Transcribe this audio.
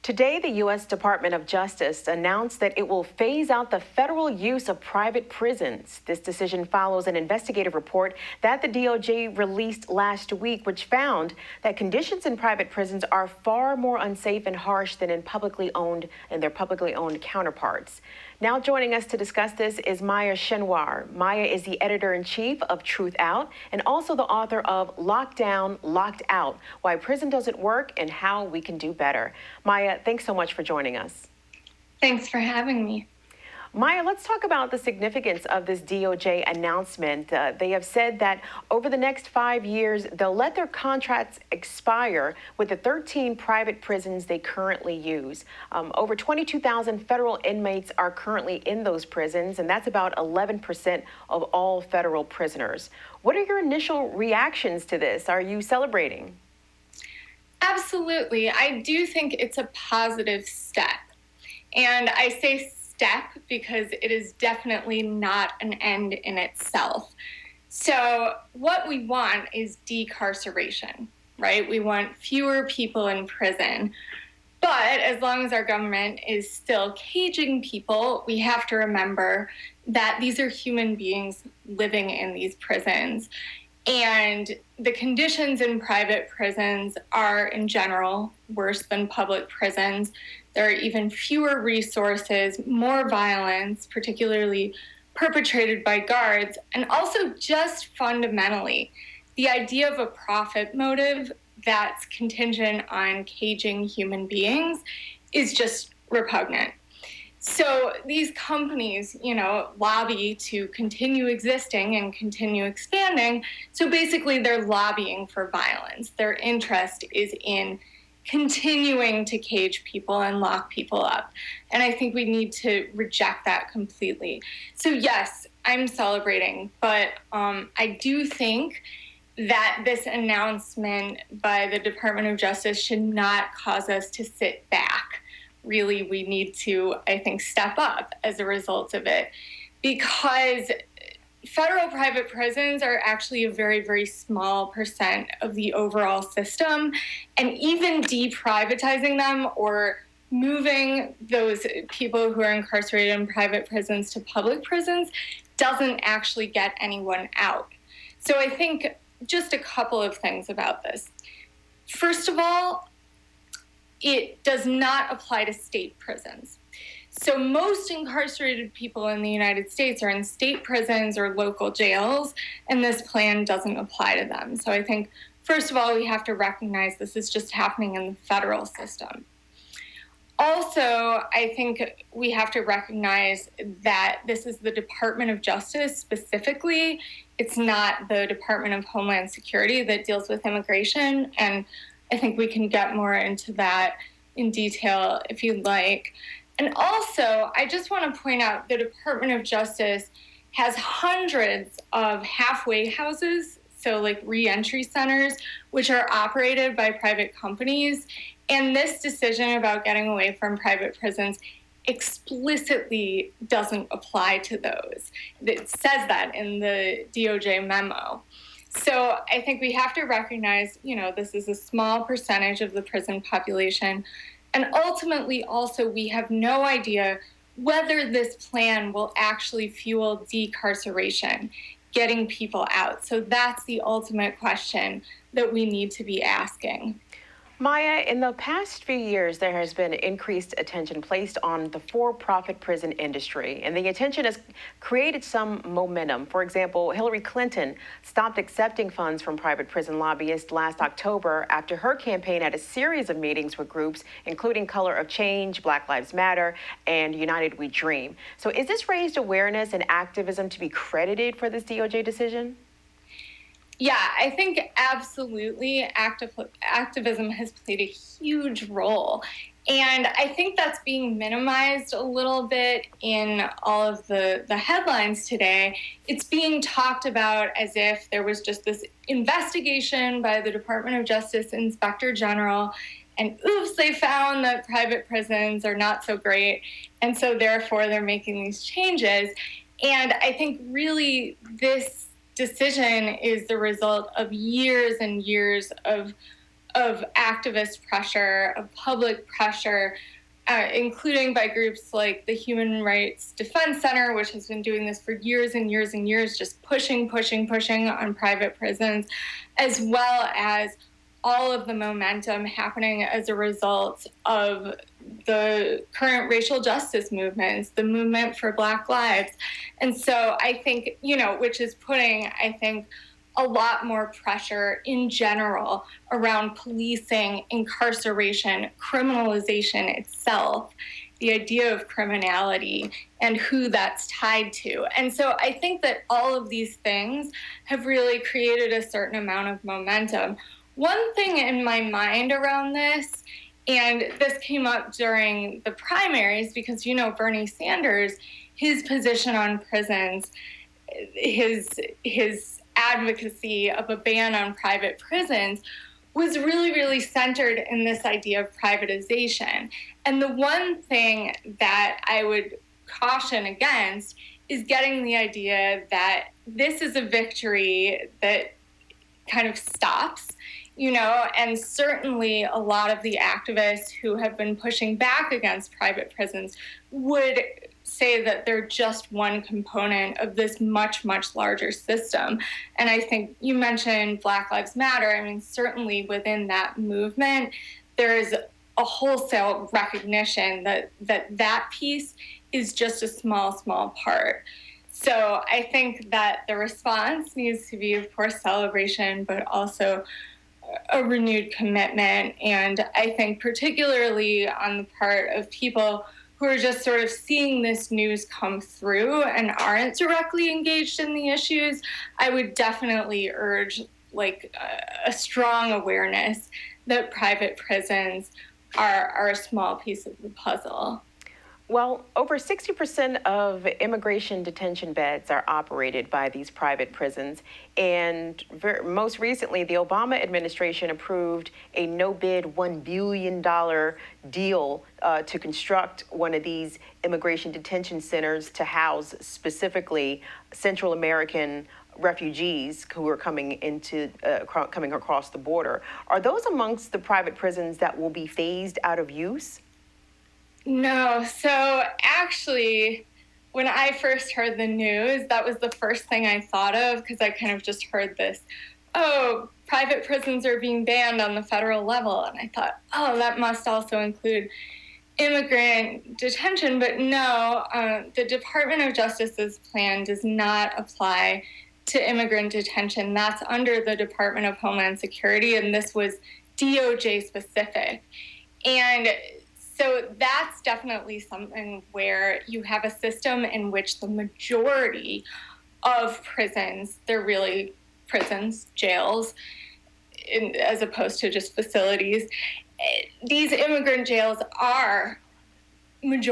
Today, the U.S. Department of Justice announced that it will phase out the federal use of private prisons. This decision follows an investigative report that the DOJ released last week, which found that conditions in private prisons are far more unsafe and harsh than in their publicly owned counterparts. Now joining us to discuss this is Maya Schenwar. Maya is the editor-in-chief of Truthout and also the author of Locked Down, Locked Out: Why Prison Doesn't Work and How We Can Do Better. Maya, thanks so much for joining us. Thanks for having me. Maya, let's talk about the significance of this DOJ announcement. They have said that over the next 5 years, they'll let their contracts expire with the 13 private prisons they currently use. Over 22,000 federal inmates are currently in those prisons, and that's about 11% of all federal prisoners. What are your initial reactions to this? Are you celebrating? Absolutely. I do think it's a positive step. And I say step because it is definitely not an end in itself. So what we want is decarceration, right? We want fewer people in prison. But as long as our government is still caging people, we have to remember that these are human beings living in these prisons. And the conditions in private prisons are, in general, worse than public prisons. There are even fewer resources, more violence, particularly perpetrated by guards, and also just fundamentally, the idea of a profit motive that's contingent on caging human beings is just repugnant. So these companies, lobby to continue existing and continue expanding. So basically, they're lobbying for violence. Their interest is in continuing to cage people and lock people up. And I think we need to reject that completely. So yes, I'm celebrating, but I do think that this announcement by the Department of Justice should not cause us to sit back. Really, we need to, I think, step up as a result of it, because federal private prisons are actually a very, very small percent of the overall system, and even deprivatizing them or moving those people who are incarcerated in private prisons to public prisons doesn't actually get anyone out. So I think just a couple of things about this. First of all, it does not apply to state prisons. So most incarcerated people in the United States are in state prisons or local jails, and this plan doesn't apply to them. So I think, first of all, we have to recognize this is just happening in the federal system. Also, I think we have to recognize that this is the Department of Justice specifically. It's not the Department of Homeland Security that deals with immigration, and I think we can get more into that in detail if you'd like. And also, I just want to point out the Department of Justice has hundreds of halfway houses, so like re-entry centers, which are operated by private companies. And this decision about getting away from private prisons explicitly doesn't apply to those. It says that in the DOJ memo. So I think we have to recognize, this is a small percentage of the prison population. And ultimately, also, we have no idea whether this plan will actually fuel decarceration, getting people out. So that's the ultimate question that we need to be asking. Maya, in the past few years, there has been increased attention placed on the for-profit prison industry, and the attention has created some momentum. For example, Hillary Clinton stopped accepting funds from private prison lobbyists last October after her campaign had a series of meetings with groups, including Color of Change, Black Lives Matter, and United We Dream. So is this raised awareness and activism to be credited for this DOJ decision? Yeah, I think absolutely activism has played a huge role. And I think that's being minimized a little bit in all of the headlines today. It's being talked about as if there was just this investigation by the Department of Justice Inspector General, and oops, they found that private prisons are not so great, and so therefore they're making these changes. And I think really this decision is the result of years and years of of activist pressure, of public pressure, including by groups like the Human Rights Defense Center, which has been doing this for years and years and years, just pushing on private prisons, as well as all of the momentum happening as a result of the current racial justice movements, the movement for Black lives. And so I think, which is putting, I think, a lot more pressure in general around policing, incarceration, criminalization itself, the idea of criminality and who that's tied to. And so I think that all of these things have really created a certain amount of momentum. One thing in my mind around this, and this came up during the primaries because, Bernie Sanders, his position on prisons, his advocacy of a ban on private prisons was really centered in this idea of privatization. And the one thing that I would caution against is getting the idea that this is a victory that kind of stops, and certainly a lot of the activists who have been pushing back against private prisons would say that they're just one component of this much larger system. And I think you mentioned Black Lives Matter. I mean, certainly within that movement, there's a wholesale recognition that piece is just a small part. So I think that the response needs to be, of course, celebration, but also a renewed commitment. And I think particularly on the part of people who are just sort of seeing this news come through and aren't directly engaged in the issues, I would definitely urge a strong awareness that private prisons are a small piece of the puzzle. Well, over 60% of immigration detention beds are operated by these private prisons. And most recently, the Obama administration approved a no-bid $1 billion deal to construct one of these immigration detention centers to house specifically Central American refugees who are coming across the border. Are those amongst the private prisons that will be phased out of use? No. So actually, when I first heard the news, that was the first thing I thought of, because I kind of just heard this, private prisons are being banned on the federal level. And I thought, that must also include immigrant detention. But no, the Department of Justice's plan does not apply to immigrant detention. That's under the Department of Homeland Security, and this was DOJ specific. And so that's definitely something where you have a system in which the majority of prisons, they're really prisons, jails, as opposed to just facilities. These immigrant jails are majority